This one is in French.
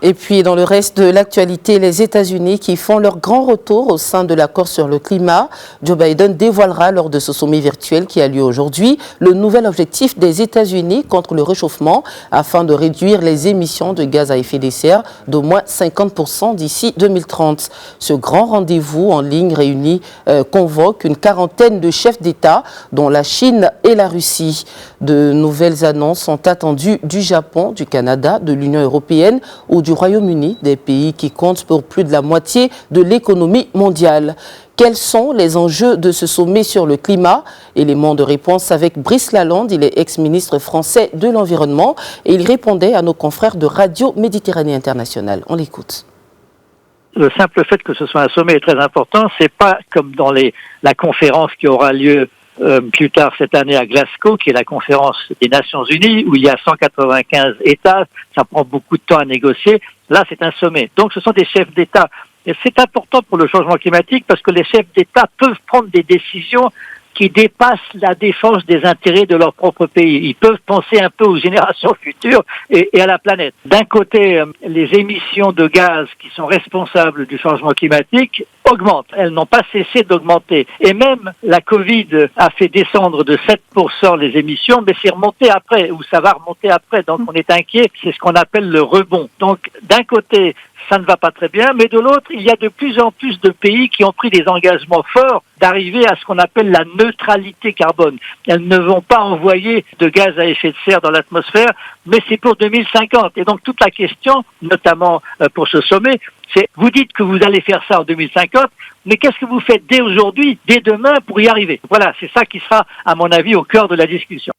Et puis, dans le reste de l'actualité, les États-Unis qui font leur grand retour au sein de l'accord sur le climat. Joe Biden dévoilera lors de ce sommet virtuel qui a lieu aujourd'hui le nouvel objectif des États-Unis contre le réchauffement afin de réduire les émissions de gaz à effet de serre d'au moins 50% d'ici 2030. Ce grand rendez-vous en ligne réuni convoque une quarantaine de chefs d'État, dont la Chine et la Russie. De nouvelles annonces sont attendues du Japon, du Canada, de l'Union européenne ou du Royaume-Uni, des pays qui comptent pour plus de la moitié de l'économie mondiale. Quels sont les enjeux de ce sommet sur le climat? Élément de réponse avec Brice Lalonde, il est ex-ministre français de l'Environnement et il répondait à nos confrères de Radio Méditerranée Internationale. On l'écoute. Le simple fait que ce soit un sommet est très important. C'est pas comme dans la conférence qui aura lieu plus tard cette année à Glasgow, qui est la conférence des Nations Unies, où il y a 195 États, ça prend beaucoup de temps à négocier. Là, c'est un sommet. Donc, ce sont des chefs d'État. Et c'est important pour le changement climatique parce que les chefs d'État peuvent prendre des décisions qui dépassent la défense des intérêts de leur propre pays. Ils peuvent penser un peu aux générations futures et à la planète. D'un côté, les émissions de gaz qui sont responsables du changement climatique augmentent. Elles n'ont pas cessé d'augmenter. Et même la Covid a fait descendre de 7% les émissions, mais c'est remonté après, ou ça va remonter après. Donc on est inquiet. C'est ce qu'on appelle le rebond. Donc d'un côté, ça ne va pas très bien, mais de l'autre, il y a de plus en plus de pays qui ont pris des engagements forts d'arriver à ce qu'on appelle la neutralité carbone. Elles ne vont pas envoyer de gaz à effet de serre dans l'atmosphère, mais c'est pour 2050. Et donc toute la question, notamment pour ce sommet, c'est vous dites que vous allez faire ça en 2050, mais qu'est-ce que vous faites dès aujourd'hui, dès demain pour y arriver? Voilà, c'est ça qui sera, à mon avis, au cœur de la discussion.